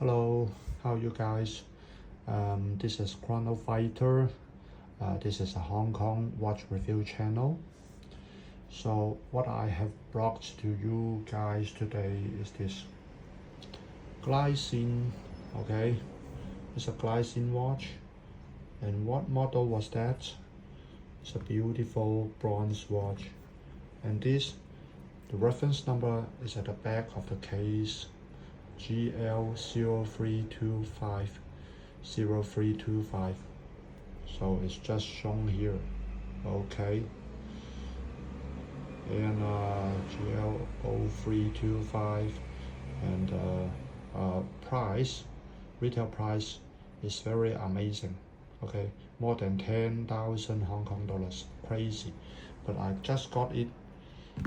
Hello, how you guys? This is Chrono Fighter. This is a Hong Kong watch review channel. So what I have brought to you guys today is this Glycine. Okay, it's a Glycine watch. And what model was that? It's a beautiful bronze watch. And the reference number is at the back of the case. GL0325. So it's just shown here. Okay. And GL0325, and retail price is very amazing. Okay, more than 10,000 Hong Kong dollars. Crazy. But I just got it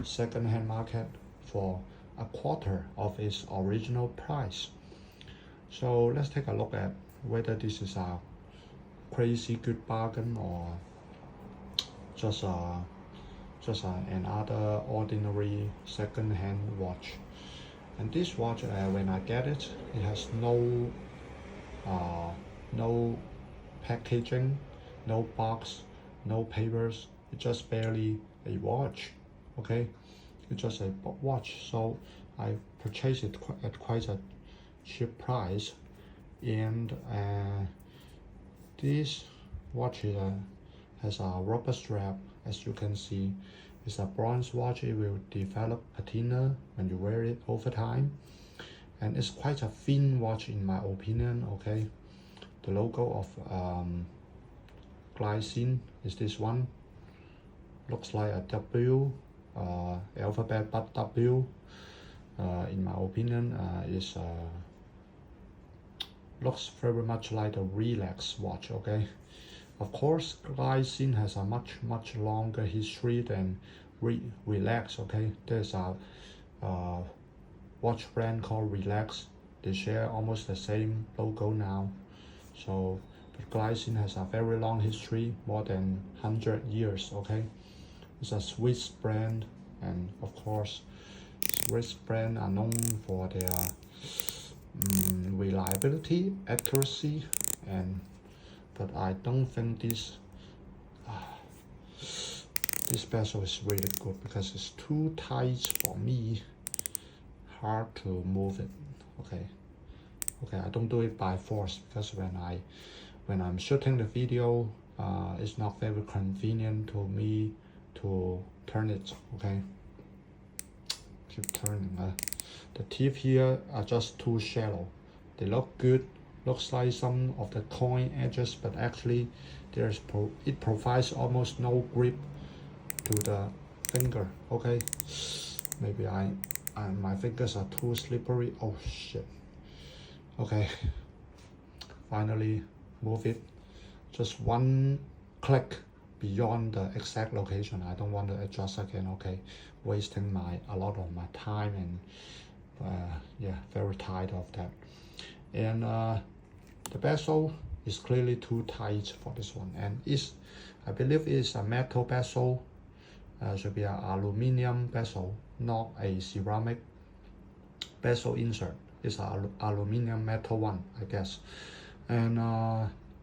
second-hand market for a quarter of its original price. So let's take a look at whether this is a crazy good bargain or just another ordinary second-hand watch. And this watch, when I get it, it has no packaging, no box, no papers. It's just barely a watch. Okay, it's just a watch. So I purchased it at quite a cheap price. And this watch has a rubber strap. As you can see, it's a bronze watch. It will develop patina when you wear it over time, and it's quite a thin watch in my opinion. Okay, the logo of Glycine is this one. Looks like a W, alphabet, but W in my opinion looks very much like a relax watch. Okay, of course Glycine has a much longer history than Relax. Okay, there's a watch brand called Relax. They share almost the same logo now. So but Glycine has a very long history, more than 100 years. Okay, it's a Swiss brand, and of course Swiss brands are known for their reliability, accuracy, but I don't think this bezel is really good because it's too tight for me, hard to move it. Okay, I don't do it by force because when I'm shooting the video, it's not very convenient to me to turn it. Okay, keep turning. The teeth here are just too shallow. They look good, looks like some of the coin edges, but actually it provides almost no grip to the finger. Okay, maybe my fingers are too slippery. Oh shit. Okay, finally move it just one click beyond the exact location. I don't want to adjust again. Okay, wasting a lot of my time, and yeah, very tired of that. And the bezel is clearly too tight for this one, and I believe it's a metal bezel. Should be an aluminum bezel, not a ceramic bezel insert. It's an aluminum metal one, I guess. And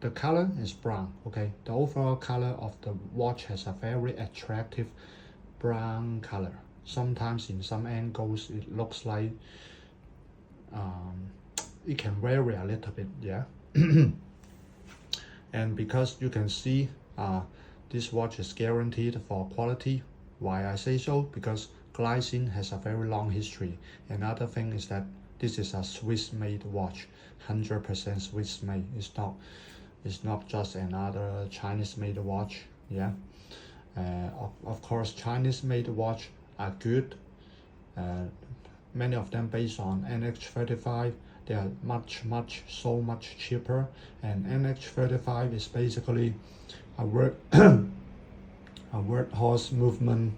the color is brown. Okay, the overall color of the watch has a very attractive brown color. Sometimes in some angles it looks like it can vary a little bit. Yeah. And because you can see this watch is guaranteed for quality. Why I say so? Because Glycine has a very long history. Another thing is that this is a Swiss-made watch, 100% Swiss-made. It's not just another Chinese-made watch. Yeah. Of course, Chinese-made watch are good. Many of them based on NH35. They are so much cheaper. And NH35 is basically a workhorse movement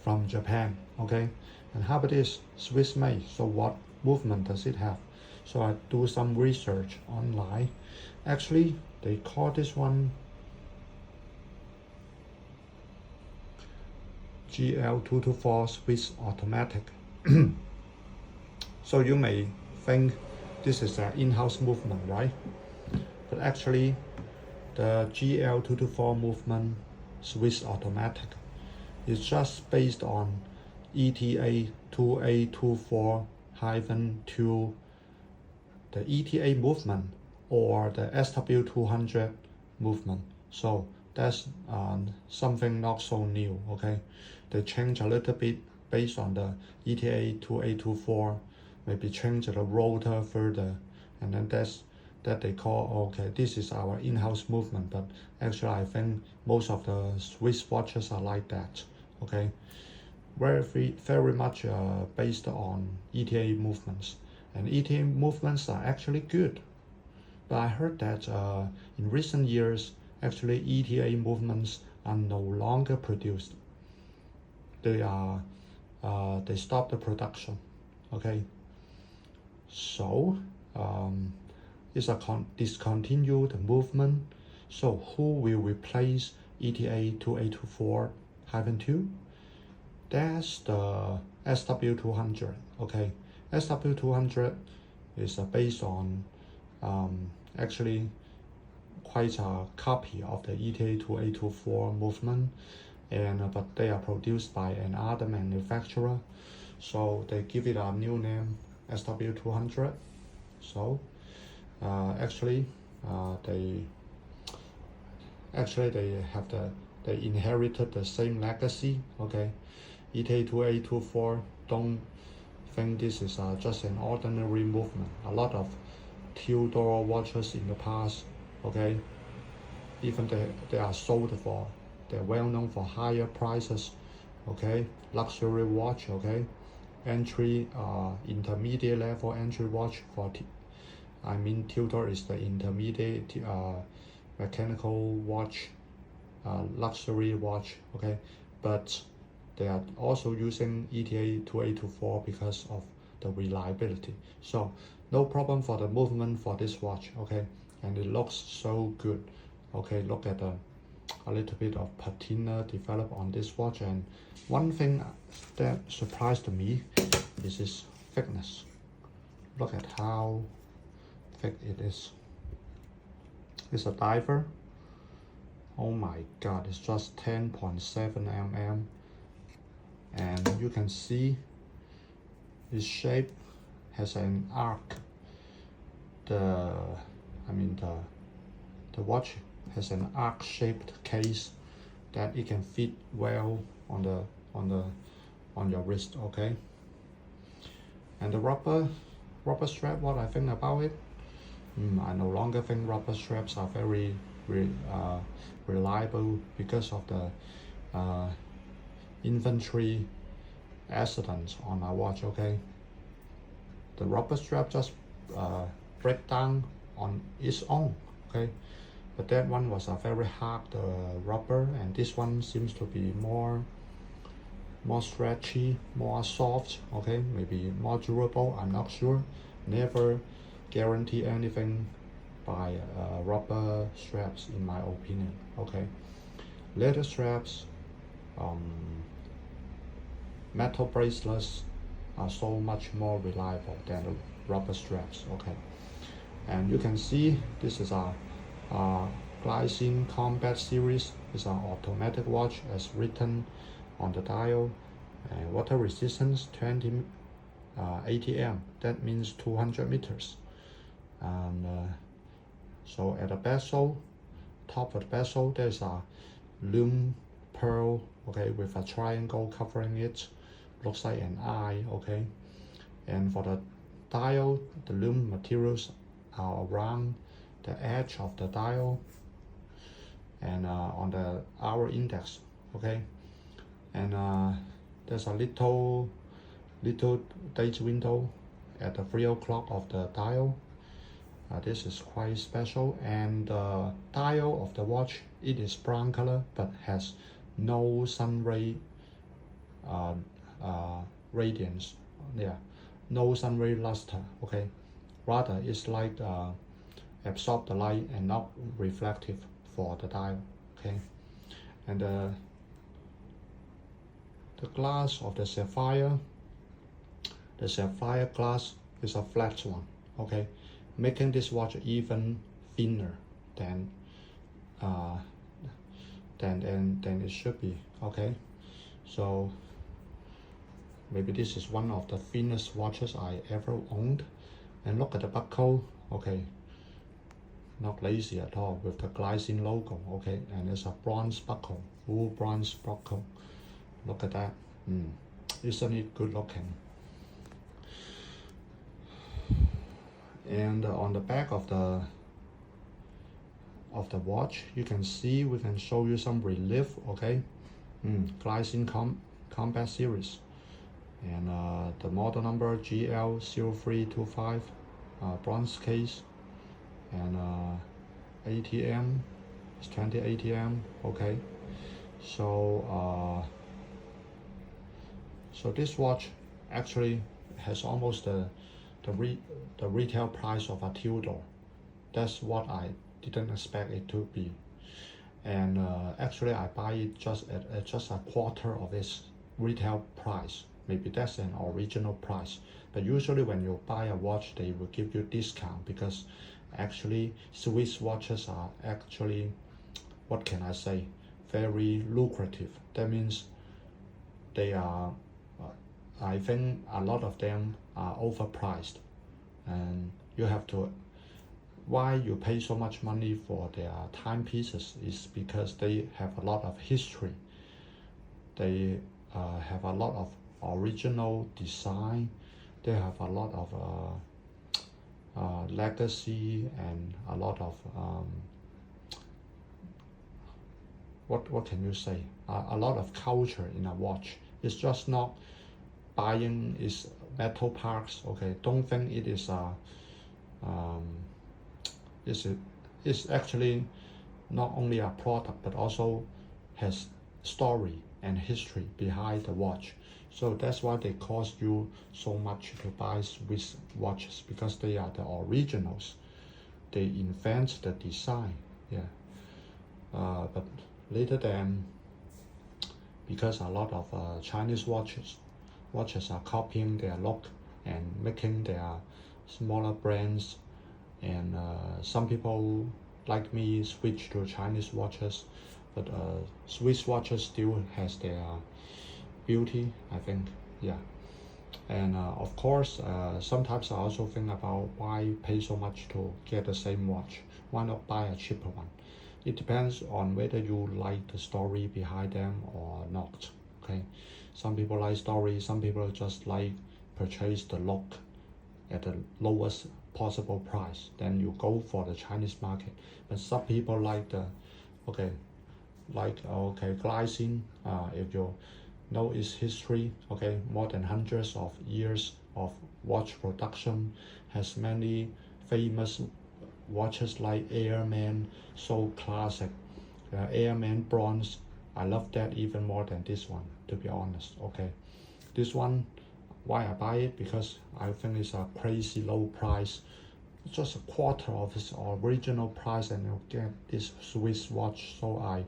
from Japan. Okay, and how about this Swiss-made? So what movement does it have? So I do some research online. Actually, they call this one GL0325 Swiss automatic. So you may think this is an in-house movement, right? But actually, the GL224 movement Swiss automatic is just based on ETA 2824-2, the ETA movement or the SW200 movement. So that's something not so new, okay? They change a little bit based on the ETA 2824, maybe change the rotor further, and then that they call, okay, this is our in-house movement. But actually I think most of the Swiss watches are like that, okay? Very much based on ETA movements, and ETA movements are actually good. But I heard that in recent years, actually ETA movements are no longer produced. They stop the production, okay? So it's a discontinued movement. So who will replace ETA 2824-2? That's the SW200, okay? SW200 is based on actually quite a copy of the ETA 2824 movement, and but they are produced by another manufacturer, so they give it a new name, SW200. So actually they inherited the same legacy, okay? ETA 2824, don't think this is just an ordinary movement. A lot of Tudor watches in the past, okay, even they are sold for, they're well known for higher prices, okay? Luxury watch, okay? Entry, intermediate level entry watch for Tudor is the intermediate mechanical watch, luxury watch, okay? But they are also using ETA 2824 because of the reliability. So no problem for the movement for this watch, okay? And it looks so good, okay? Look at a little bit of patina developed on this watch. And one thing that surprised me is its thickness. Look at how thick it is. It's a diver. Oh my god, it's just 10.7 mm, and you can see its shape has an arc. The watch has an arc-shaped case that it can fit well on your wrist, okay? And the rubber strap, what I think about it? I no longer think rubber straps are very reliable because of the infantry accidents on my watch, okay? The rubber strap just break down on its own, okay? But that one was a very hard rubber, and this one seems to be more stretchy, more soft, okay? Maybe more durable, I'm not sure. Never guarantee anything by rubber straps in my opinion, okay? Leather straps, metal bracelets are so much more reliable than rubber straps, okay? And you can see this is a Glycine Combat Series. It's an automatic watch as written on the dial. And water resistance 20 ATM, that means 200 meters. And so at the bezel, top of the bezel, there's a lume pearl, okay, with a triangle covering it, looks like an eye, okay? And for the dial, the lume materials are around the edge of the dial and on the hour index, okay? And there's a little date window at the 3 o'clock of the dial. This is quite special. And the dial of the watch, it is brown color but has no sun ray radiance, no sun ray luster, okay? Rather it's like absorb the light and not reflective for the dial, okay? And the glass of the sapphire glass is a flat one, okay, making this watch even thinner than than it should be. Okay, so maybe this is one of the thinnest watches I ever owned. And look at the buckle, okay, not lazy at all with the Glycine logo, okay, and it's a bronze buckle, full bronze buckle. Look at that. Isn't it good looking? And on the back of the watch, you can see, we can show you some relief, okay. Glycine Combat Series, and the model number GL0325, bronze case, and ATM, it's 20 ATM, okay. So so this watch actually has almost the retail price of a Tudor. That's what I didn't expect it to be. And actually I buy it just at just a quarter of its retail price. Maybe that's an original price, but usually when you buy a watch they will give you discount, because actually Swiss watches are actually, what can I say, very lucrative. That means they are, I think a lot of them are overpriced, and you have to, why you pay so much money for their timepieces is because they have a lot of history. They have a lot of original design. They have a lot of legacy and a lot of what can you say? A lot of culture in a watch. It's just not buying is metal parts. Okay, don't think it is a it's actually not only a product but also has story and history behind the watch. So that's why they cost you so much to buy Swiss watches, because they are the originals. They invent the design, yeah. But later then, because a lot of Chinese watches are copying their look and making their smaller brands, and some people like me switch to Chinese watches, but Swiss watches still has their beauty, I think, yeah. And of course, sometimes I also think about why pay so much to get the same watch. Why not buy a cheaper one? It depends on whether you like the story behind them or not. Okay, some people like story, some people just like purchase the look at the lowest possible price. Then you go for the Chinese market. But some people like the Glycine. If you know its history, okay, more than hundreds of years of watch production, has many famous watches like Airman, so classic. Airman bronze, I love that even more than this one, to be honest. Okay, this one, why I buy it, because I think it's a crazy low price, just a quarter of its original price, and you get this Swiss watch. So I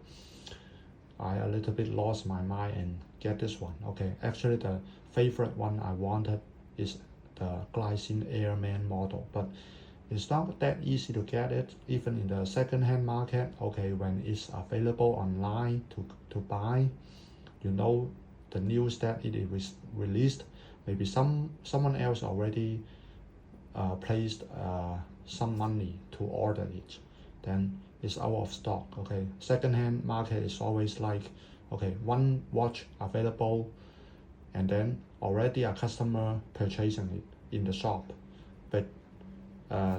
a little bit lost my mind and get this one. Okay, actually the favorite one I wanted is the Glycine Airman model, but it's not that easy to get it, even in the second-hand market. Okay, when it's available online to buy, you know the news that it is released, maybe someone else already placed some money to order it, then it's out of stock. Okay, second-hand market is always like, okay, one watch available, and then already a customer purchasing it in the shop, but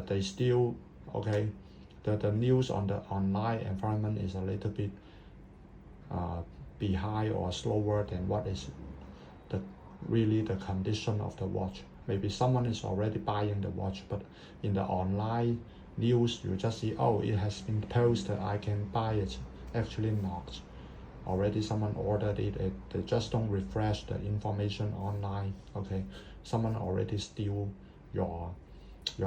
they still, okay, the news on the online environment is a little bit behind or slower than what is really the condition of the watch. Maybe someone is already buying the watch, but in the online news you just see, oh, it has been posted, I can buy it. Actually not. Already someone ordered it, they just don't refresh the information online. Okay, someone already steal your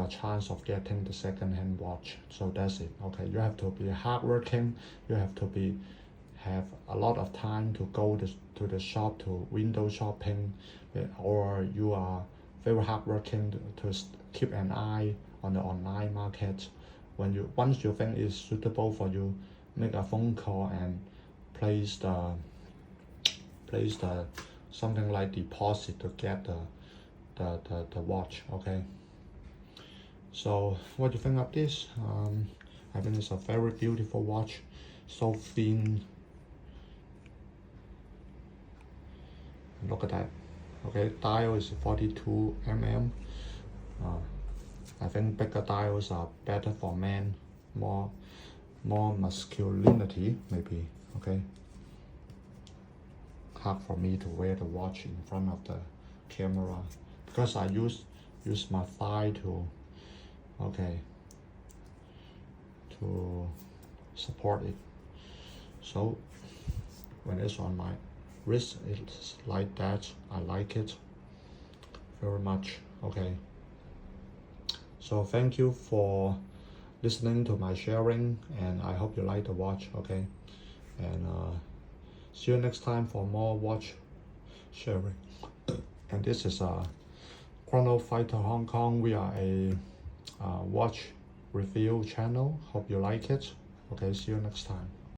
chance of getting the second-hand watch. So that's it. Okay, you have to be hardworking, you have to have a lot of time to go to the shop, to window shopping, or you are very hardworking to keep an eye on the online market. Once you think it's suitable for you, make a phone call and place the something like deposit to get the watch. Okay, so what do you think of this? I think it's a very beautiful watch, so thin. Look at that. Okay, dial is 42 mm. I think bigger dials are better for men, more masculinity maybe. Okay, hard for me to wear the watch in front of the camera because I use my thigh to to support it. So when it's on my wrist, it's like that. I like it very much. Okay, so thank you for listening to my sharing, and I hope you like the watch. Okay, and see you next time for more watch sharing. And this is Chrono Fighter Hong Kong. We are a watch review channel. Hope you like it. Okay, see you next time.